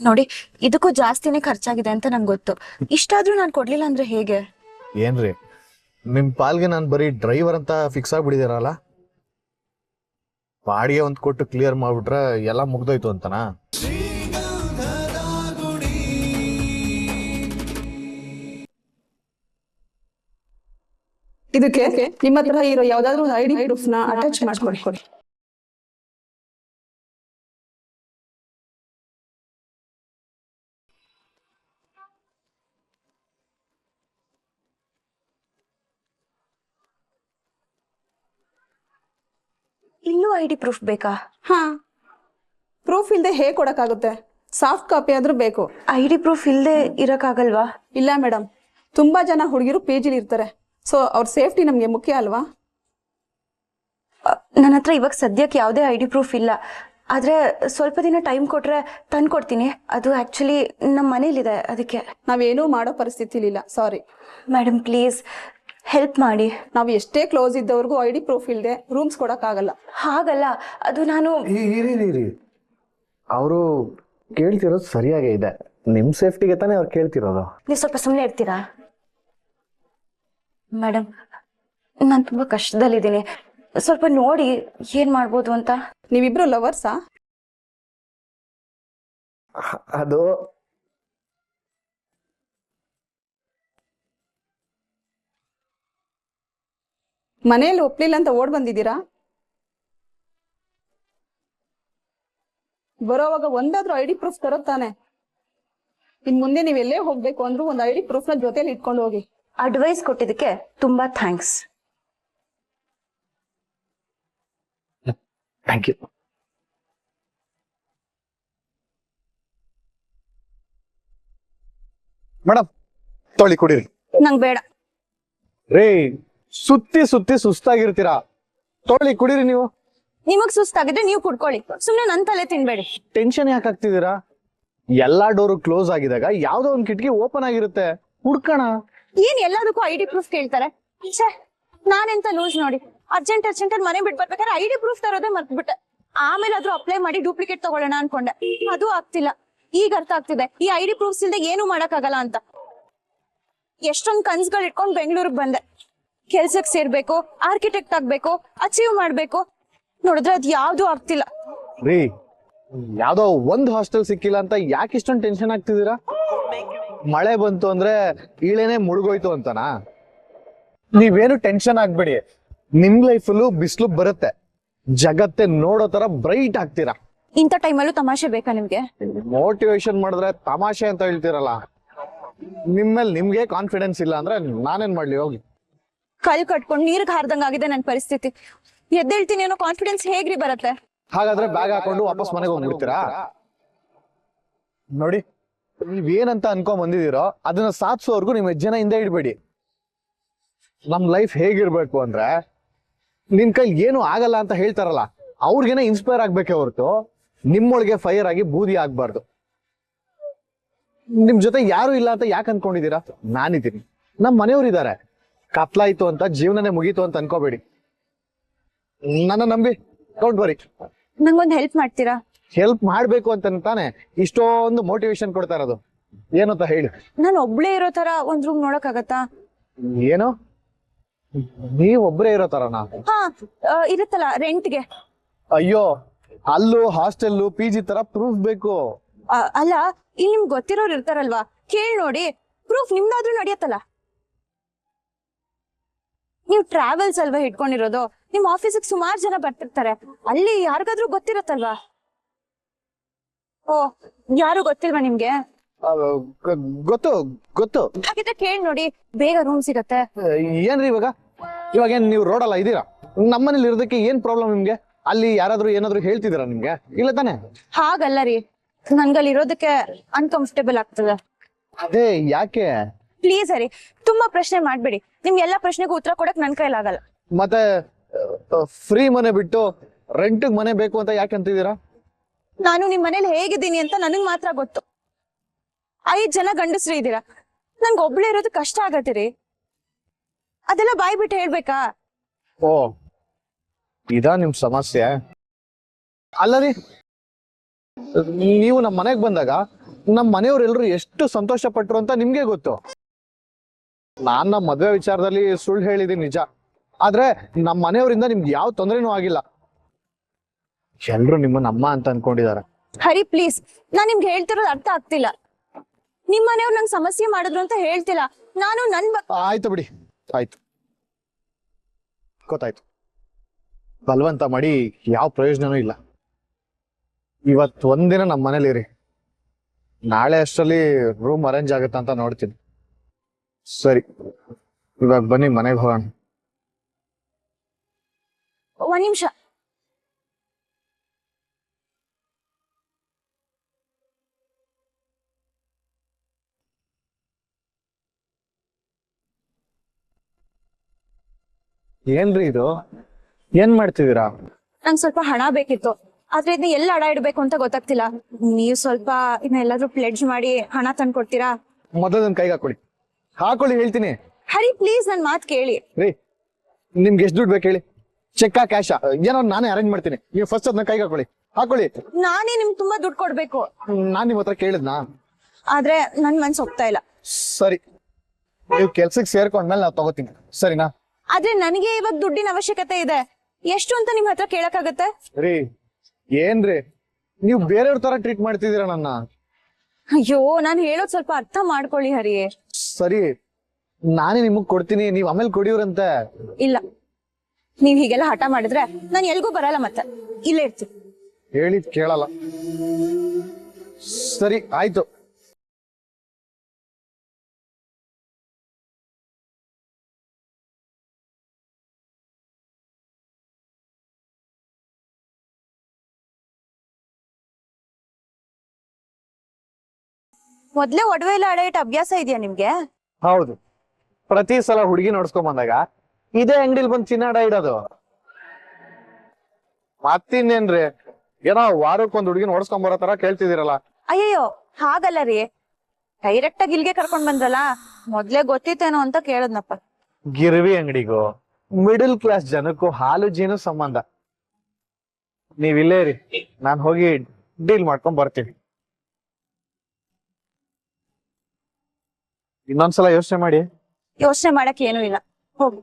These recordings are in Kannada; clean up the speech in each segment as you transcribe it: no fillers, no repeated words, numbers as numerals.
ನೋಡಿ, ಇದಕ್ಕೂ ಜಾಸ್ತಿನೇ ಖರ್ಚಾಗಿದೆ ಅಂತ ನಂಗೆ ಗೊತ್ತು. ಇಷ್ಟಾದ್ರೂ ನಾನು ಕೊಡ್ಲಿಲ್ಲ ಅಂದ್ರೆ ಹೇಗೆ? ಏನ್ರಿ ನಿಮ್ ಪಾಲ್ಗೆ ನಾನು ಬರೀ ಡ್ರೈವರ್ ಅಂತ ಫಿಕ್ಸ್ ಆಗ್ಬಿಟ್ಟಿದ್ದೀರಲ್ಲ, ಬಾಡಿಗೆ ಒಂದ್ ಕೊಟ್ಟು ಕ್ಲಿಯರ್ ಮಾಡ್ಬಿಟ್ರೆ ಎಲ್ಲ ಮುಗ್ದೋಯ್ತು ಅಂತನಾ? ಇದಕ್ಕೆ ನಿಮ್ಮ ಹತ್ರ ಇರೋ ಯಾವ್ದಾದ್ರು ಒಂದು ಐಡಿ ಪ್ರೂಫ್ ನ ಅಟ್ಯಾಚ್ ಮಾಡ್ಕೊಡಿ. ಇಲ್ಲೂ ಐಡಿ ಪ್ರೂಫ್ ಬೇಕಾ? ಹಾ, ಪ್ರೂಫ್ ಇಲ್ದೆ ಹೇಗೆ ಕೊಡಕ್ಕಾಗುತ್ತೆ? ಸಾಫ್ಟ್ ಕಾಪಿ ಆದ್ರೂ ಬೇಕು. ಐಡಿ ಪ್ರೂಫ್ ಇಲ್ಲದೆ ಇರಕ್ಕಾಗಲ್ವಾ? ಇಲ್ಲ ಮೇಡಮ್, ತುಂಬಾ ಜನ ಹುಡುಗಿರು ಪೇಜಿಲಿ ಇರ್ತಾರೆ. ಸೊ ಅವ್ರ ಸೇಫ್ಟಿ ನಮ್ಗೆ ಮುಖ್ಯ ಅಲ್ವಾ? ನನ್ನ ಹತ್ರ ಇವಾಗ ಸದ್ಯಕ್ಕೆ ಯಾವುದೇ ಐಡಿ ಪ್ರೂಫ್ ಇಲ್ಲ. ಆದ್ರೆ ಸ್ವಲ್ಪ ದಿನ ಟೈಮ್ ಕೊಟ್ರೆ ತಂದ್ಕೊಡ್ತೀನಿ. ಅದು ಆಕ್ಚುಲಿ ನಮ್ಮ ಮನೇಲಿದೆ, ಅದಕ್ಕೆ. ನಾವೇನೂ ಮಾಡೋ ಪರಿಸ್ಥಿತಿಲಿ ಇಲ್ಲ, ಸಾರಿ ಮೇಡಮ್, ಪ್ಲೀಸ್ ಹೆಲ್ಪ್ ಮಾಡಿ. ನಾವು ಎಷ್ಟೇ ಕ್ಲೋಸ್ ಇದ್ದವ್ರಿಗೂ ಐಡಿ ಪ್ರೂಫ್ ಇಲ್ಲದೆ ರೂಮ್ಸ್ ಕೊಡಕ್ಕಾಗಲ್ಲ. ಹಾಗಲ್ಲ, ಅದು ನಾನು ಅವರು ಕೇಳ್ತಿರೋದು ಸರಿಯಾಗೇ ಇದೆ. ನಿಮ್ ಸೇಫ್ಟಿಗೆ ತಾನೇ ಅವ್ರು ಕೇಳ್ತಿರೋದು. ನೀವು ಸ್ವಲ್ಪ ಸುಮ್ಮನೆ ಇರ್ತೀರಾ? ಮೇಡಮ್, ನಾನು ತುಂಬಾ ಕಷ್ಟದಲ್ಲಿದ್ದೀನಿ, ಸ್ವಲ್ಪ ನೋಡಿ ಏನ್ ಮಾಡ್ಬೋದು ಅಂತ. ನೀವಿಬ್ರು ಲವರ್ಸಾ? ಅದು ಮನೆಯಲ್ಲಿ ಒಪ್ಲಿಲ್ಲ ಅಂತ ಓಡ್ ಬಂದಿದ್ದೀರಾ? ಬರೋವಾಗ ಒಂದಾದ್ರೂ ಐಡಿ ಪ್ರೂಫ್ ತರುತ್ತಾನೆ. ಇನ್ ಮುಂದೆ ನೀವೆಲ್ಲೇ ಹೋಗ್ಬೇಕು ಅಂದ್ರೂ ಒಂದು ಐಡಿ ಪ್ರೂಫ್ ನ ಜೊತೆಲಿ ಇಟ್ಕೊಂಡು ಹೋಗಿ. ಅಡ್ವೈಸ್ ಕೊಟ್ಟಿದ್ದಕ್ಕೆ ತುಂಬಾ ಥ್ಯಾಂಕ್ಸ್. Thank you. ಮೇಡಮ್ ತೊಳಿ ಕುಡೀರಿ. ನಂಗೆ ಬೇಡ ರೇ, ಸುತ್ತಿ ಸುತ್ತಿ ಸುಸ್ತಾಗಿರ್ತೀರಾ, ತೊಳಿ ಕುಡೀರಿ. ನೀವು ನಿಮಗ್ ಸುಸ್ತಾಗಿದ್ರೆ ನೀವು ಕುಡ್ಕೊಳ್ಳಿ, ಸುಮ್ನೆ ನನ್ ತಲೆ ತಿನ್ಬೇಡಿ. ಟೆನ್ಷನ್ ಯಾಕೆ ಆಗ್ತಿದ್ದೀರಾ? ಎಲ್ಲಾ ಡೋರು ಕ್ಲೋಸ್ ಆಗಿದಾಗ ಯಾವ್ದೋ ಒಂದ್ ಕಿಟಕಿ ಓಪನ್ ಆಗಿರುತ್ತೆ, ಹುಡ್ಕೋಣ. ಏನ್ ಎಲ್ಲದಕ್ಕೂ ಐಡಿ ಪ್ರೂಫ್ ಕೇಳ್ತಾರೆ? ಛೇ, ನಾನೆಂತ ಲೂಸ್ ನೋಡಿ. ಅರ್ಜೆಂಟ್ ಅಲ್ಲಿ ಮನೆ ಬಿಟ್ಟು ಬರ್ಬೇಕಾದ್ರೆ ಐಡಿ ಪ್ರೂಫ್ ತರೋದೇ ಮರ್ತ್ಬಿಟ್ಟೆ. ಆಮೇಲೆ ಆದ್ರೂ ಅಪ್ಲೈ ಮಾಡಿ ಡೂಪ್ಲಿಕೇಟ್ ತಗೊಳ್ಳೋಣ ಅನ್ಕೊಂಡೆ, ಅದು ಆಗ್ತಿಲ್ಲ. ಈಗ ಅರ್ಥ ಆಗ್ತಿದೆ ಈ ಐಡಿ ಪ್ರೂಫ್ಸ್ ಇಲ್ದೆ ಏನು ಮಾಡಕ್ ಆಗಲ್ಲ ಅಂತ. ಎಷ್ಟೊಂದ್ ಕನ್ಸ್ಗಳು ಇಟ್ಕೊಂಡ್ ಬೆಂಗಳೂರಿಗೆ ಬಂದೆ. ಕೆಲ್ಸಕ್ ಸೇರ್ಬೇಕು, ಆರ್ಕಿಟೆಕ್ಟ್ ಆಗ್ಬೇಕು, ಅಚೀವ್ ಮಾಡ್ಬೇಕು, ನೋಡಿದ್ರೆ ಅದ್ ಯಾವ್ದು ಆಗ್ತಿಲ್ಲ. ರೀ, ಯಾವ್ದೋ ಒಂದ್ ಹಾಸ್ಟೆಲ್ ಸಿಕ್ಕಿಲ್ಲ ಅಂತ ಯಾಕೆ ಇಷ್ಟೊಂದು ಟೆನ್ಷನ್ ಆಗ್ತಿದ್ದೀರಾ? ಮಳೆ ಬಂತು ಅಂದ್ರೆ ಇಳೆನೆ ಮುಳುಗೋಯ್ತು ಅಂತನಾ? ನೀವೇನು ಟೆನ್ಷನ್ ಆಗ್ಬೇಡಿ, ನಿಮ್ ಲೈಫಲ್ಲೂ ಬಿಸಿಲು ಬರುತ್ತೆ, ಜಗತ್ತೆ ನೋಡೋ ತರ ಬ್ರೈಟ್ ಆಗ್ತೀರಾ. ಇಂಥ ಟೈಮಲ್ಲೂ ತಮಾಷೆ ಬೇಕಾ ನಿಮ್ಗೆ? ಮೋಟಿವೇಶನ್ ಮಾಡಿದ್ರೆ ತಮಾಷೆ ಅಂತ ಹೇಳ್ತೀರಲ್ಲ, ನಿಮ್ಮೇಲೆ ನಿಮ್ಗೆ ಕಾನ್ಫಿಡೆನ್ಸ್ ಇಲ್ಲ ಅಂದ್ರೆ ನಾನೇನ್ ಮಾಡ್ಲಿ? ಹೋಗಿ. ಕಲ್ ಕಟ್ಕೊಂಡು ನೀರ್ಗೆ ಹಾರ್ದಂಗ್ ಆಗಿದೆ ನನ್ ಪರಿಸ್ಥಿತಿ. ಎದ್ದೇಳ್ತೀನಿ ಅನ್ನೋ ಕಾನ್ಫಿಡೆನ್ಸ್ ಹೇಗ್ರಿ ಬರತ್ತೆ? ಹಾಗಾದ್ರೆ ಬ್ಯಾಗ್ ಹಾಕೊಂಡು ವಾಪಸ್ ಮನೆಗೆ ಹೋಗ್ಬಿಡ್ತೀರಾ? ನೋಡಿ, ನೀವೇನಂತ ಅನ್ಕೊಂಡ್ ಬಂದಿದ್ದೀರೋ ಅದನ್ನ ಸಾಧಿಸೋವರೆಗೂ ನಿಮ್ ಹೆಜ್ಜೆನ ಹಿಂದೆ ಇಡ್ಬೇಡಿ. ನಮ್ ಲೈಫ್ ಹೇಗಿರ್ಬೇಕು ಅಂದ್ರೆ, ನಿನ್ ಕೈ ಏನು ಆಗಲ್ಲ ಅಂತ ಹೇಳ್ತಾರಲ್ಲ, ಅವ್ರಿಗೇನೆ ಇನ್ಸ್ಪೈರ್ ಆಗ್ಬೇಕೆ ಹೊರತು ನಿಮ್ಮೊಳಗೆ ಫೈರ್ ಆಗಿ ಬೂದಿ ಆಗ್ಬಾರ್ದು. ನಿಮ್ ಜೊತೆ ಯಾರು ಇಲ್ಲ ಅಂತ ಯಾಕೆ ಅನ್ಕೊಂಡಿದೀರಾ? ನಾನಿದ್ದೀನಿ, ನಮ್ ಮನೆಯವ್ರಿದ್ದಾರೆ. ಕತ್ಲಾಯ್ತು ಅಂತ ಜೀವನನೇ ಮುಗೀತು ಅಂತ ಅನ್ಕೋಬೇಡಿ. ನನ್ನ ನಂಬಿ, ಡೋಂಟ್ ವರಿ. ನಂಗೊಂದ್ ಹೆಲ್ಪ್ ಮಾಡ್ತೀರಾ? ಹೆಲ್ಪ್ ಮಾಡ್ಬೇಕು ಅಂತ ತಾನೆ ಇಷ್ಟೊಂದು ಮೋಟಿವೇಶನ್ ಕೊಡ್ತಾ ಇರೋದು. ಏನು ಅಂತ ಹೇಳಿ. ನಾನು ಒಬ್ಳೇ ಇರೋ ತರ ಒಂದ್ ರೂಮ್ ನೋಡಕ್ ಆಗತ್ತಾ? ಏನು, ನೀವ್ ಒಬ್ರೇ ಇರೋ ತರನಾ? ಹಾ, ಇರುತ್ತಲ್ಲ ರೆಂಟ್ಗೆ. ಅಯ್ಯೋ, ಅಲ್ಲೂ ಹಾಸ್ಟೆಲ್ಲು PG ತರ ಪ್ರೂಫ್ ಬೇಕು. ಅಲ್ಲ, ಇಲ್ಲಿ ನಿಮ್ಗೆ ಗೊತ್ತಿರೋರು ಇರ್ತಾರಲ್ವಾ, ಕೇಳ್ ನೋಡಿ. ಪ್ರೂಫ್ ನಿಮ್ದಾದ್ರೂ ನಡೆಯತ್ತಲ್ಲ. ನೀವು ಟ್ರಾವೆಲ್ಸ್ ಅಲ್ವಾ ಇಟ್ಕೊಂಡಿರೋದು? ನಿಮ್ ಆಫೀಸಿಗೆ ಸುಮಾರು ಜನ ಬರ್ತಿರ್ತಾರೆ, ಅಲ್ಲಿ ಯಾರಿಗಾದ್ರೂ ಗೊತ್ತಿರತ್ತಲ್ವಾ? ಓ, ಯಾರು ಗೊತ್ತಿಲ್ವಾ ನಿಮ್ಗೆ? ಗೊತ್ತು ಗೊತ್ತು. ಹಾಗಿದ್ರೆ ಕೇಳ್ ನೋಡಿ, ಬೇಗ ರೂಮ್ ಸಿಗತ್ತೆ. ಏನ್ರಿ ಇವಾಗ ಏನ್ ನೀವು ರೋಡಲ್ಲ ಇದ್ದೀರಾ? ನಮ್ಮನೇಲಿ ಇರೋದಕ್ಕೆ ಏನ್ ಪ್ರಾಬ್ಲಮ್ ನಿಮ್ಗೆ? ಅಲ್ಲಿ ಯಾರಾದ್ರೂ ಏನಾದ್ರು ಹೇಳ್ತಿದ್ದೀರಾ ನಿಮ್ಗೆ? ಇಲ್ಲ ತಾನೆ? ಹಾಗಲ್ಲ ರೀ, ನನ್ಗಲ್ಲಿ ಇರೋದಕ್ಕೆ ಅನ್ಕಂಫರ್ಟೇಬಲ್ ಆಗ್ತದೆ. ಅದೇ ಯಾಕೆ? ಪ್ಲೀಸ್ ರೀ, ತುಂಬಾ ಪ್ರಶ್ನೆ ಮಾಡ್ಬೇಡಿ. ನಿಮ್ ಎಲ್ಲಾ ಪ್ರಶ್ನೆಗೂ ಉತ್ತರ ಕೊಡಕ್ ನನ್ ಕೈಲಾಗಲ್ಲ. ಮತ್ತೆ ಫ್ರೀ ಮನೆ ಬಿಟ್ಟು ರೆಂಟ್ ಮನೆ ಬೇಕು ಅಂತ ಯಾಕೆ ಅಂತಿದ್ದೀರಾ? ನಾನು ನಿಮ್ ಮನೇಲಿ ಹೇಗಿದ್ದೀನಿ ಅಂತ ನನಗ್ ಮಾತ್ರ ಗೊತ್ತು. 5 ಜನ ಗಂಡಸ್ರು ಇದ್ದೀರಾ, ನನ್ಗೆ ಒಬ್ಳೆ ಇರೋದು ಕಷ್ಟ ಆಗತ್ತೆ ರೀ. ಅದೆಲ್ಲ ಬಾಯ್ ಬಿಟ್ಟು ಹೇಳ್ಬೇಕಾ? ಓ, ಇದಾ ನಿಮ್ ಸಮಸ್ಯೆ? ಅಲ್ಲ ರೀ, ನೀವು ನಮ್ಮ ಮನೆಗ್ ಬಂದಾಗ ನಮ್ಮ ಮನೆಯವ್ರೆಲ್ರು ಎಷ್ಟು ಸಂತೋಷ ಪಟ್ರು ಅಂತ ನಿಮ್ಗೆ ಗೊತ್ತು. ನಾನ್ ನಮ್ಮ ಮದ್ವೆ ವಿಚಾರದಲ್ಲಿ ಸುಳ್ಳು ಹೇಳಿದೀನಿ ನಿಜ, ಆದ್ರೆ ನಮ್ಮ ಮನೆಯವರಿಂದ ನಿಮ್ಗೆ ಯಾವ ತೊಂದರೆನೂ ಆಗಿಲ್ಲ. ಎಲ್ರು ನಿಮ್ಮನ್ನ ಅಮ್ಮ ಅಂತ ಅನ್ಕೊಂಡಿದ್ದಾರೆ. ಹರಿ ಪ್ಲೀಸ್, ನಾನ್ ನಿಮ್ಗೆ ಹೇಳ್ತಿರೋದು ಅರ್ಥ ಆಗ್ತಿಲ್ಲ. ನಿಮ್ ಮನೆಯವ್ರು ನಂಗೆ ಸಮಸ್ಯೆ ಮಾಡಿದ್ರು ಅಂತ ಹೇಳ್ತಿಲ್ಲ. ನಾನು ಆಯ್ತು ಬಿಡಿ, ಆಯ್ತು, ಗೊತ್ತಾಯ್ತು. ಬಲವಂತ ಮಾಡಿ ಯಾವ ಪ್ರಯೋಜನನೂ ಇಲ್ಲ. ಇವತ್ತು ಒಂದಿನ ನಮ್ಮ ಮನೇಲಿ ಇರಿ, ನಾಳೆ ಅಷ್ಟರಲ್ಲಿ ರೂಮ್ ಅರೇಂಜ್ ಆಗುತ್ತಾ ಅಂತ ನೋಡ್ತೀನಿ. ಸರಿ, ಇವಾಗ ಬನ್ನಿ ಮನೆಗೆ ಹೋಗೋಣ. ಒಂದ್ ನಿಮಿಷ. ಏನ್ರಿ ಇದು, ಏನ್ ಮಾಡ್ತಿದ್ದೀರಾ? ನಂಗೆ ಸ್ವಲ್ಪ ಹಣ ಬೇಕಿತ್ತು, ಆದ್ರೆ ಇದನ್ನ ಎಲ್ಲ ಅಡ ಇಡ್ಬೇಕು ಅಂತ ಗೊತ್ತಾಗ್ತಿಲ್ಲ. ನೀವು ಸ್ವಲ್ಪ ಇದನ್ನ ಎಲ್ಲಾದ್ರೂ ಪ್ಲೆಡ್ಜ್ ಮಾಡಿ ಹಣ ತಂದ್ಕೊಡ್ತೀರಾ? ಮೊದಲನ್ ಕೈಗೆ ಹಾಕೊಳ್ಳಿ ಹೇಳ್ತೀನಿ. ಹರಿ ಪ್ಲೀಸ್, ನನ್ ಮಾತ್ ಕೇಳಿ. ರೀ, ನಿಮ್ಗೆ ಎಷ್ಟು ದುಡ್ಡು ಬೇಕು ಹೇಳಿ? ಚೆಕ್ಕಾ ಕ್ಯಾಶಾ ಏನೋ ನಾನೇ ಅರೇಂಜ್ ಮಾಡ್ತೀನಿ. ನೀವು ಫಸ್ಟ್ ಅದನ್ನ ಕೈಗೆ ಹಾಕೊಳ್ಳಿ. ನಾನೇ ನಿಮ್ಗೆ ತುಂಬಾ ದುಡ್ಡು ಕೊಡ್ಬೇಕು. ನಾನ್ ನಿಮ್ ಹತ್ರ ಕೇಳಿದ್ನಾ? ಆದ್ರೆ ನನ್ ಮನ್ಸ್ ಹೋಗ್ತಾ ಇಲ್ಲ. ಸರಿ, ನೀವು ಕೆಲ್ಸಕ್ಕೆ ಸೇರ್ಕೊಂಡ್ಮೇಲೆ ನಾವು ತಗೋತೀನಿ, ಸರಿನಾ? ಆದ್ರೆ ನನಗೆ ಇವಾಗ ದುಡ್ಡಿನ ಅವಶ್ಯಕತೆ ಇದೆ. ಎಷ್ಟು ಅಂತ ನಿಮ್ ಹತ್ರ ಕೇಳಕ್ಕಾಗತ್ತೆ? ರೀ, ಏನ್ರಿ ನೀವು ಬೇರೆಯವ್ರ ತರ ಟ್ರೀಟ್ ಮಾಡ್ತಿದ್ದೀರಾ ನನ್ನ? ಅಯ್ಯೋ, ನಾನ್ ಹೇಳೋದ್ ಸ್ವಲ್ಪ ಅರ್ಥ ಮಾಡ್ಕೊಳ್ಳಿ ಹರಿ. ಸರಿ, ನಾನೇ ನಿಮಗ್ ಕೊಡ್ತೀನಿ, ನೀವ್ ಆಮೇಲೆ ಕೊಡಿವ್ರಂತೆ. ಇಲ್ಲ, ನೀವ್ ಹೀಗೆಲ್ಲ ಹಠ ಮಾಡಿದ್ರೆ ನಾನ್ ಎಲ್ಗೂ ಬರಲ್ಲ, ಮತ್ತೆ ಇಲ್ಲೇ ಇರ್ತೀನಿ. ಹೇಳಿದ್ ಕೇಳಲ್ಲ. ಸರಿ ಆಯ್ತು. ಮೊದ್ಲೇ ಒಡವೆ ಎಲ್ಲ ಅಡ ಇಟ್ಟು ಅಭ್ಯಾಸ ಇದೆಯಾ ನಿಮ್ಗೆ? ಹೌದು, ಪ್ರತಿ ಸಲ ಹುಡುಗಿ ನೋಡ್ಸ್ಕೊಂಡ್ ಬಂದಾಗ ಇದೇ ಅಂಗಡಿಲಿ ಬಂದು ಚಿನ್ನಾಡ ಇಡೋದು. ಮತ್ತಿನ್ನೇನ್ರಿ, ಏನೋ ವಾರಕ್ಕೊಂದ್ ಹುಡುಗಿ ನೋಡ್ಸ್ಕೊಂಡ್ ಬರೋ ತರ ಕೇಳ್ತಿದ್ದೀರಲ್ಲ. ಅಯ್ಯಯ್ಯೋ, ಹಾಗಲ್ಲ ರೀ, ಡೈರೆಕ್ಟ್ ಆಗಿ ಇಲ್ಗೆ ಕರ್ಕೊಂಡ್ ಬಂದ್ರಲ್ಲ, ಮೊದ್ಲೇ ಗೊತ್ತಿತ್ತೇನೋ ಅಂತ ಕೇಳದ್ನಪ್ಪ. ಗಿರ್ವಿ ಅಂಗಡಿಗೂ ಮಿಡಲ್ ಕ್ಲಾಸ್ ಜನಕ್ಕೂ ಹಾಲು ಜೇನು ಸಂಬಂಧ. ನೀವ್ ಇಲ್ಲೇ ರೀ, ನಾನ್ ಹೋಗಿ ಡೀಲ್ ಮಾಡ್ಕೊಂಡ್ ಬರ್ತೀನಿ. ಇನ್ನೊಂದ್ಸಲ ಯೋಚನೆ ಮಾಡಿ. ಯೋಚನೆ ಮಾಡಕ್ ಏನೂ ಇಲ್ಲ, ಹೋಗಿ.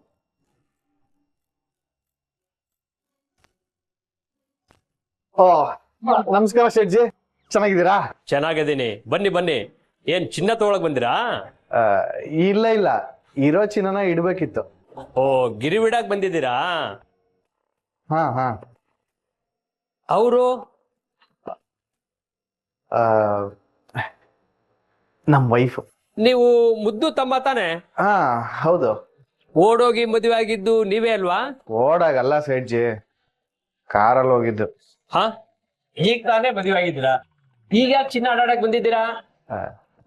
ಓ, ನಮಸ್ಕಾರ ಶೆಟ್ಜಿ, ಚೆನ್ನಾಗಿದ್ದೀರಾ? ಚೆನ್ನಾಗಿದ್ದೀನಿ, ಬನ್ನಿ ಬನ್ನಿ. ಏನ್ ಚಿನ್ನ ತಗೊಳಕ್ ಬಂದಿರಾ? ಇಲ್ಲ, ಇರೋ ಚಿನ್ನನ ಇಡ್ಬೇಕಿತ್ತು. ಓ, ಗಿರಿವಿಡಾಕ್ ಬಂದಿದ್ದೀರಾ? ಹಾ. ಅವರು ನಮ್ ವೈಫ್. ನೀವು ಮುದ್ದು ತಮ್ಮ ತಾನೆ? ಹಾ ಹೌದು. ಓಡೋಗಿ ಮದುವೆ ಆಗಿದ್ದು ನೀವೇ ಅಲ್ವಾ? ಓಡಾಗಲ್ಲ ಸೇಠ್ಜಿ, ಕಾರಲ್ಲಿ ಹೋಗಿದ್ದು. ಹಾ, ಈಗ ತಾನೇ ಮದುವೆ ಆಗಿದ್ದೀರಾ, ಈಗ ಯಾಕೆ ಚಿನ್ನ ಆಡಾಡಕ್ ಬಂದಿದ್ದೀರಾ?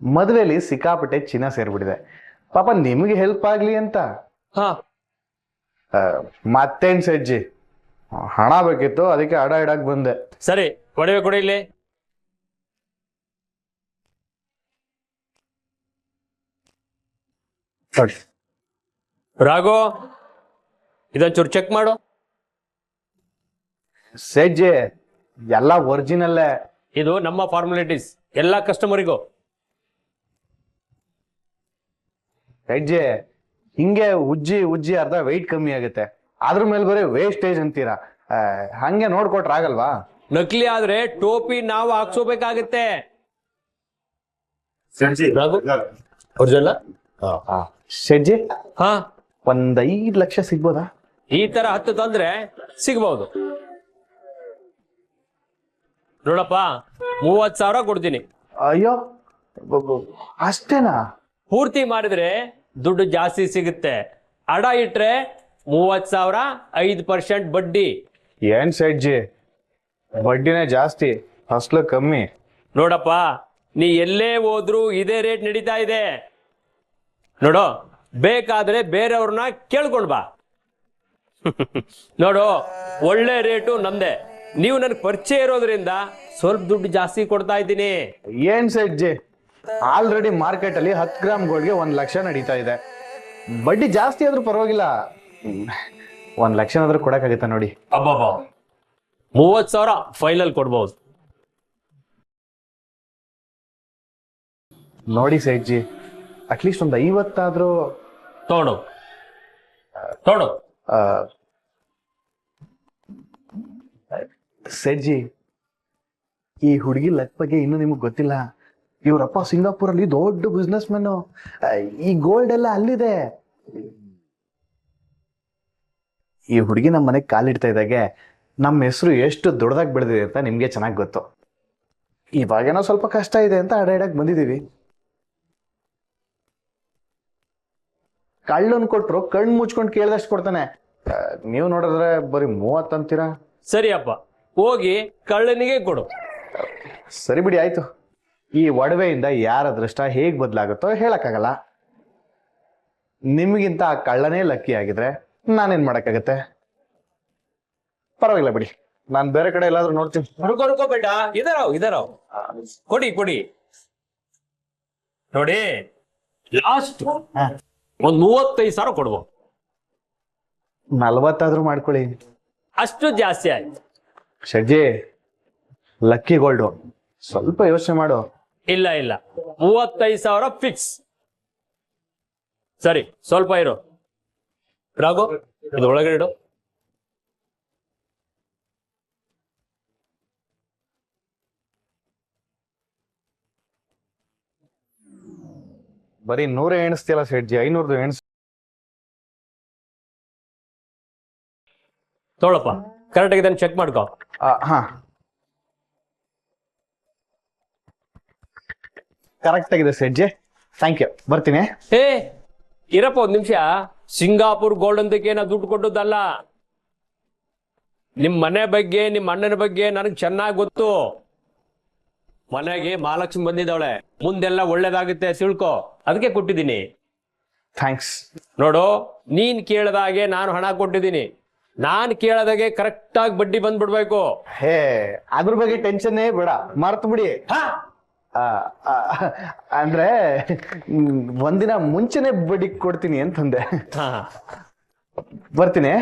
ಮದುವೆಲಿ ಸಿಕ್ಕಾಪಟ್ಟೆ ಚಿನ್ನ ಸೇರ್ಬಿಟ್ಟಿದೆ, ಪಾಪ ನಿಮ್ಗೆ ಹೆಲ್ಪ್ ಆಗ್ಲಿ ಅಂತ. ಹಾ, ಮತ್ತೇನ್ ಸೇಠ್ಜಿ, ಹಣ ಬೇಕಿತ್ತು, ಅದಕ್ಕೆ ಅಡ ಇಡಕ್ ಬಂದೆ. ಸರಿ, ಒಡವೆ ಕೊಡಿ ಇಲ್ಲಿ. ರಾಘು, ಇದೊಂಚೂರು ಚೆಕ್ ಮಾಡು. ಸೇಠ್ಜಿ, ಎಲ್ಲ ಒರಿಜಿನಲ್ಲೇ. ಇದು ನಮ್ಮ ಫಾರ್ಮಾಲಿಟೀಸ್, ಎಲ್ಲಾ ಕಸ್ಟಮರಿಗೂ. ಸೇಠ್ಜಿ, ಹಿಂಗೆ ಉಜ್ಜಿ ಅರ್ಧ ವೆಯ್ಟ್ ಕಮ್ಮಿ ಆಗುತ್ತೆ, ಅದ್ರ ಮೇಲೆ ಬರೀ ವೇಸ್ಟೇಜ್ ಅಂತೀರಾ. ಹಂಗೆ ನೋಡ್ಕೊಟ್ರ ಆಗಲ್ವಾ? ನಕಲಿ ಆದ್ರೆ ಟೋಪಿ ನಾವು ಹಾಕ್ಸೋಬೇಕಾಗತ್ತೆ. ಒರಿಜಿನಲ್? ಶೆಟ್ಜಿ, ಹಾ, ಒಂದ್ 5 ಲಕ್ಷ ಸಿಗ್ಬೋದಾ? ಈ ತರ 10 ತಂದ್ರೆ ಸಿಗ್ಬಹುದು. ನೋಡಪ್ಪ, 30,000 ಕೊಡ್ತೀನಿ. ಅಯ್ಯೋ, ಅಷ್ಟೇನಾ? ಪೂರ್ತಿ ಮಾಡಿದ್ರೆ ದುಡ್ಡು ಜಾಸ್ತಿ ಸಿಗುತ್ತೆ, ಅಡ ಇಟ್ರೆ 30,000, 5% ಬಡ್ಡಿ. ಏನ್ ಶೆಟ್ಜಿ, ಬಡ್ಡಿನೇ ಜಾಸ್ತಿ, ಅಸಲು ಕಮ್ಮಿ. ನೋಡಪ್ಪ, ನೀ ಎಲ್ಲೇ ಹೋದ್ರು ಇದೇ ರೇಟ್ ನಡೀತಾ ಇದೆ. ನೋಡು, ಬೇಕಾದ್ರೆ ಬೇರೆಯವ್ರನ್ನ ಕೇಳ್ಕೊಂಡ್ ಬಾ. ನೋಡು, ಒಳ್ಳೆ ರೇಟು ನಮ್ದೆ, ನೀವು ನನ್ಗೆ ಪರಿಚಯ ಇರೋದ್ರಿಂದ ಸ್ವಲ್ಪ ದುಡ್ಡು ಜಾಸ್ತಿ ಕೊಡ್ತಾ ಇದ್ದೀನಿ. ಏನ್ ಶೆಟ್ಜಿ, ಆಲ್ರೆಡಿ ಮಾರ್ಕೆಟ್ ಅಲ್ಲಿ 10 ಗ್ರಾಮ್ ಗೋಲ್ಡ್ಗೆ 1 ಲಕ್ಷ ನಡೀತಾ ಇದೆ. ಬಡ್ಡಿ ಜಾಸ್ತಿ ಆದ್ರೂ ಪರವಾಗಿಲ್ಲ, 1 ಲಕ್ಷನಾದ್ರೂ ಕೊಡಕ್ಕಾಗತ್ತಾ ನೋಡಿ? ಅಬ್ಬಬ್ಬಾ, 30,000 ಫೈನಲ್ ಕೊಡ್ಬೋದು. ನೋಡಿ ಸೇಠ್ಜಿ, ಅಟ್ಲೀಸ್ಟ್ ಒಂದು 50 ತಗೊಂಡು ತಗೊಂಡು. ಸೇಠ್ಜಿ, ಈ ಹುಡುಗಿ ಲಕ್ ಬಗ್ಗೆ ಇನ್ನೂ ನಿಮಗೆ ಗೊತ್ತಿಲ್ಲ. ಇವ್ರಪ್ಪ ಸಿಂಗಾಪುರಲ್ಲಿ ದೊಡ್ಡ ಬಿಸ್ನೆಸ್ ಮ್ಯಾನು. ಈ ಗೋಲ್ಡ್ ಎಲ್ಲ ಅಲ್ಲಿದೆ. ಈ ಹುಡುಗಿ ನಮ್ಮ ಮನೆಗೆ ಕಾಲಿಡ್ತಾ ಇದ್ದಾಗೆ ನಮ್ಮ ಹೆಸರು ಎಷ್ಟು ದೊಡ್ಡದಾಗಿ ಬೆಳೆದಿದೆ ಅಂತ ನಿಮ್ಗೆ ಚೆನ್ನಾಗಿ ಗೊತ್ತು. ಇವಾಗೇನೋ ಸ್ವಲ್ಪ ಕಷ್ಟ ಇದೆ ಅಂತ ಅಡಾಡಕ್ ಬಂದಿದೀವಿ. ಕಳ್ಳನ್ ಕೊಟ್ರು ಕಣ್ಣು ಮುಚ್ಕೊಂಡು ಕೇಳ್ದಷ್ಟು ಕೊಡ್ತಾನೆ. ನೀವು ನೋಡಿದ್ರೆ ಬರೀ 30 ಅಂತೀರಾ. ಸರಿಯಪ್ಪ, ಹೋಗಿ ಕಳ್ಳನಿಗೆ ಕೊಡು. ಸರಿ ಬಿಡಿ, ಆಯ್ತು. ಈ ಒಡವೆಯಿಂದ ಯಾರ ಅದೃಷ್ಟ ಹೇಗ್ ಬದಲಾಗುತ್ತೋ ಹೇಳಕ್ಕಾಗಲ್ಲ. ನಿಮಗಿಂತ ಆ ಕಳ್ಳನೇ ಲಕ್ಕಿ ಆಗಿದ್ರೆ ನಾನೇನ್ ಮಾಡಕ್ಕಾಗತ್ತೆ. ಪರವಾಗಿಲ್ಲ ಬಿಡಿ, ನಾನು ಬೇರೆ ಕಡೆ ಎಲ್ಲಾದ್ರೂ ನೋಡ್ತೀನಿ. ರುಕೋ ಬೇಡ, ಇದರಾವ್ ಕೊಡಿ ನೋಡಿ. ಲಾಸ್ಟ್ ಒಂದ್ 35,000 ಕೊಡ್ಬೋದು. 40 ಮಾಡ್ಕೊಳ್ಳಿ. ಅಷ್ಟು ಜಾಸ್ತಿ ಆಯ್ತು. ಶೆಡ್ಜಿ, ಲಕ್ಕಿ ಗೋಲ್ಡು, ಸ್ವಲ್ಪ ಯೋಚನೆ ಮಾಡು. ಇಲ್ಲ 35,000 ಫಿಕ್ಸ್. ಸರಿ, ಸ್ವಲ್ಪ ಇರು. ರಾಘು, ಇದು ಒಳಗಡೆ ಇಡು. ಬರೀ 100 ಎಣಿಸ್ತಿಯಲ್ಲ ಶೆಡ್ಜಿ, 500 ಎಣಿಸ್. ತೊಗೊಳಪ್ಪ, ಕರೆಕ್ಟ್ ಆಗಿ ಚೆಕ್ ಮಾಡ್ಕೋ. ಹಾ, ಕರೆಕ್ಟ್ ಆಗಿದೆ ಶೆಡ್ಜಿ, ಥ್ಯಾಂಕ್ ಯು. ಬರ್ತೀನಿ. ಹೇ ಇರಪ್ಪ, ಒಂದ್ ನಿಮಿಷ. ಸಿಂಗಾಪುರ್ ಗೋಲ್ಡ್ ಅಂತಕ್ಕೆ ನಾ ದುಡ್ಡು ಕೊಟ್ಟದ್ದಲ್ಲ. ನಿಮ್ ಮನೆ ಬಗ್ಗೆ, ನಿಮ್ ಅಣ್ಣನ ಬಗ್ಗೆ ನನಗೆ ಚೆನ್ನಾಗಿ ಗೊತ್ತು. ಮನೆಗೆ ಮಹಾಲಕ್ಷ್ಮಿ ಬಂದಿದ್ದಾವಳೆ, ಮುಂದೆಲ್ಲ ಒಳ್ಳೇದಾಗುತ್ತೆ ತಿಳ್ಕೊ, ಅದಕ್ಕೆ ಕೊಟ್ಟಿದ್ದೀನಿ. ಥ್ಯಾಂಕ್ಸ್. ನೋಡು, ನೀನ್ ಕೇಳದಾಗೆ ನಾನು ಹಣ ಕೊಟ್ಟಿದ್ದೀನಿ. ನಾನ್ ಕೇಳದಾಗೆ ಕರೆಕ್ಟ್ ಆಗಿ ಬಡ್ಡಿ ಬಂದ್ಬಿಡ್ಬೇಕು. ಹೇ, ಅದ್ರ ಬಗ್ಗೆ ಟೆನ್ಷನ್ನೇ ಬೇಡ, ಮರ್ತು ಬಿಡಿ. ಅಂದ್ರೆ ಒಂದಿನ ಮುಂಚೆನೆ ಬಡ್ಡಿ ಕೊಡ್ತೀನಿ ಅಂತಂದೆ. ಬರ್ತೀನಿ.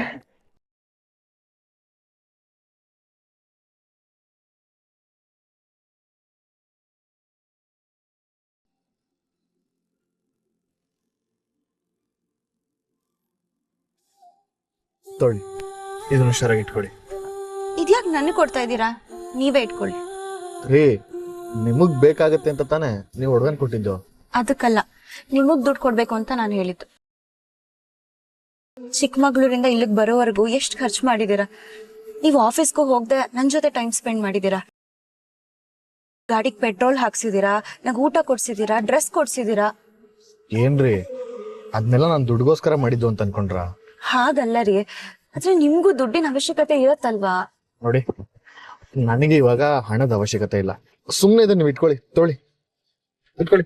ತೊಳಿ, ಇದನ್ನ ಹುಷಾರಾಗಿ ಇಟ್ಕೊಳ್ಳಿ. ಇದ್ಯಾಕ್ ನನಗೆ ಕೊಡ್ತಾ ಇದ್ದೀರಾ? ನೀವೇ ಇಟ್ಕೊಳ್ಳಿ. ರೀ, ನಿಮಗ್ ಬೇಕಾಗತ್ತೆ ಅಂತ ತಾನೇ ನೀವು ಒಡಗನ್ ಕೊಟ್ಟಿದ್ದು. ಅದಕ್ಕಲ್ಲ, ನಿಮಗ್ ದುಡ್ಡು ಕೊಡ್ಬೇಕು ಅಂತ ನಾನು ಹೇಳಿದ್ದು. ಚಿಕ್ಕಮಗಳೂರಿಂದ ಇಲ್ಲಿಗೆ ಬರೋವರೆಗೂ ಎಷ್ಟು ಖರ್ಚು ಮಾಡಿದೀರಾ. ನೀವು ಆಫೀಸ್ಗೂ ಹೋಗದೆ ನನ್ ಜೊತೆ ಟೈಮ್ ಸ್ಪೆಂಡ್ ಮಾಡಿದೀರಾ. ಗಾಡಿಗೆ ಪೆಟ್ರೋಲ್ ಹಾಕ್ಸಿದೀರಾ, ನಂಗೆ ಊಟ ಕೊಡ್ಸಿದೀರಾ, ಡ್ರೆಸ್ ಕೊಡ್ಸಿದೀರಾ. ಏನ್ರಿ, ಅದನ್ನೆಲ್ಲ ನಾನು ದುಡ್ಗೋಸ್ಕರ ಮಾಡಿದ್ದು ಅಂತ ಅನ್ಕೊಂಡ್ರ? ಹಾಗಲ್ಲ ರೀ, ಆದ್ರೆ ನಿಮ್ಗೂ ದುಡ್ಡಿನ ಅವಶ್ಯಕತೆ ಇರತ್ತಲ್ವಾ? ನೋಡಿ, ನನಗೆ ಇವಾಗ ಹಣದ ಅವಶ್ಯಕತೆ ಇಲ್ಲ. ಸುಮ್ಮನೆ ಇದನ್ನ ನೀವು ಇಟ್ಕೊಳ್ಳಿ. ತೊಳಿ, ಇಟ್ಕೊಳ್ಳಿ.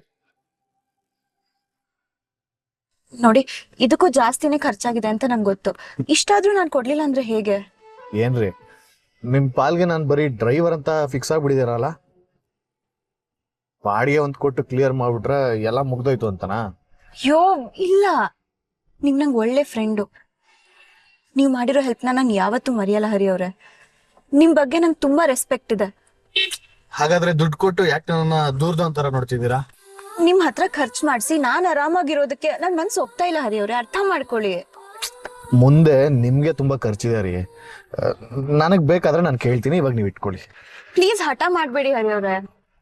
ನೋಡಿ, ಇದಕ್ಕೂ ಜಾಸ್ತಿನೇ ಖರ್ಚಾಗಿದೆ ಅಂತ ನಂಗೆ ಗೊತ್ತು. ಇಷ್ಟಾದ್ರೂ ನಾನು ಕೊಡ್ಲಿಲ್ಲ ಅಂದ್ರೆ ಹೇಗೆ? ಏನ್ರಿ, ನಿಮ್ ಪಾಲ್ಗೆ ನಾನು ಬರೀ ಡ್ರೈವರ್ ಅಂತ ಫಿಕ್ಸ್ ಆಗ್ಬಿಟ್ಟಿದ್ದೀರಲ್ಲ. ಬಾಡಿಗೆ ಒಂದ್ ಕೊಟ್ಟು ಕ್ಲಿಯರ್ ಮಾಡ್ಬಿಟ್ರೆ ಎಲ್ಲ ಮುಗ್ದೋಯ್ತು ಅಂತನಾ? ಯೋ ಇಲ್ಲ, ನೀವ್ ನಂಗೆ ಒಳ್ಳೆ ಫ್ರೆಂಡು. ನೀವ್ ಮಾಡಿರೋ ಹೆಲ್ಪ್ನ ನಂಗೆ ಯಾವತ್ತೂ ಮರೆಯಲ್ಲ ಹರಿಯವ್ರೆ. ನಿಮ್ ಬಗ್ಗೆ ನಂಗೆ ತುಂಬಾ ರೆಸ್ಪೆಕ್ಟ್ ಇದೆ. ಹಾಗಾದ್ರೆ ದುಡ್ಡು ಕೊಟ್ಟು ಯಾಕೆ ನನ್ನ ದೂರದ ಒಂಥರ ನೋಡ್ತಿದ್ದೀರಾ? ನಿಮ್ ಹತ್ರ ಖರ್ಚು ಮಾಡಿಸಿ ನಾನ್ ಆರಾಮಾಗಿರೋದಕ್ಕೆ ನನ್ ಮನ್ಸು ಒಪ್ತಾ ಇಲ್ಲ ಹರಿಯವ್ರೆ, ಅರ್ಥ ಮಾಡ್ಕೊಳ್ಳಿ. ಮುಂದೆ ನಿಮ್ಗೆ ತುಂಬಾ ಖರ್ಚಿದೆ ರೀ. ನನಗ್ ಬೇಕಾದ್ರೆ ನಾನು ಕೇಳ್ತೀನಿ, ಇವಾಗ ನೀವು ಇಟ್ಕೊಳ್ಳಿ. ಪ್ಲೀಸ್ ಹಠ ಮಾಡ್ಬೇಡಿ ಹರಿಯವ್ರೆ.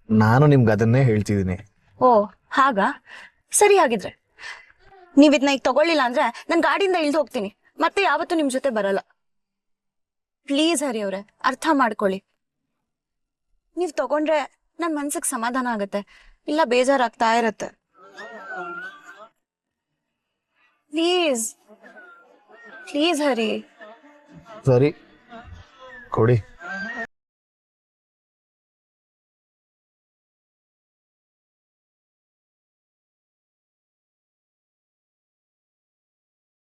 ನಾನು ನಿಮ್ಗೆ ಅದನ್ನೇ ಹೇಳ್ತಿದ್ದೀನಿ. ಓ ಹಾಗಾ? ಸರಿ, ಹಾಗಿದ್ರೆ ನೀವ್ ಇದನ್ನ ಈಗ ತಗೊಳ್ಳಿಲ್ಲ ಅಂದ್ರೆ ನನ್ ಗಾಡಿಯಿಂದ ಇಳ್ದು ಹೋಗ್ತೀನಿ, ಮತ್ತೆ ಯಾವತ್ತೂ ನಿಮ್ ಜೊತೆ ಬರಲ್ಲ. ಪ್ಲೀಸ್ ಹರಿಯವ್ರೆ, ಅರ್ಥ ಮಾಡ್ಕೊಳ್ಳಿ. ನೀವ್ ತಗೊಂಡ್ರೆ ನನ್ ಮನ್ಸಿಗೆ ಸಮಾಧಾನ ಆಗತ್ತೆ, ಇಲ್ಲ ಬೇಜಾರಾಗ್ತಾ ಇರತ್ತೆ. ಪ್ಲೀಸ್ ಪ್ಲೀಸ್ ಹರಿ. ಸರಿ, ಕೊಡಿ.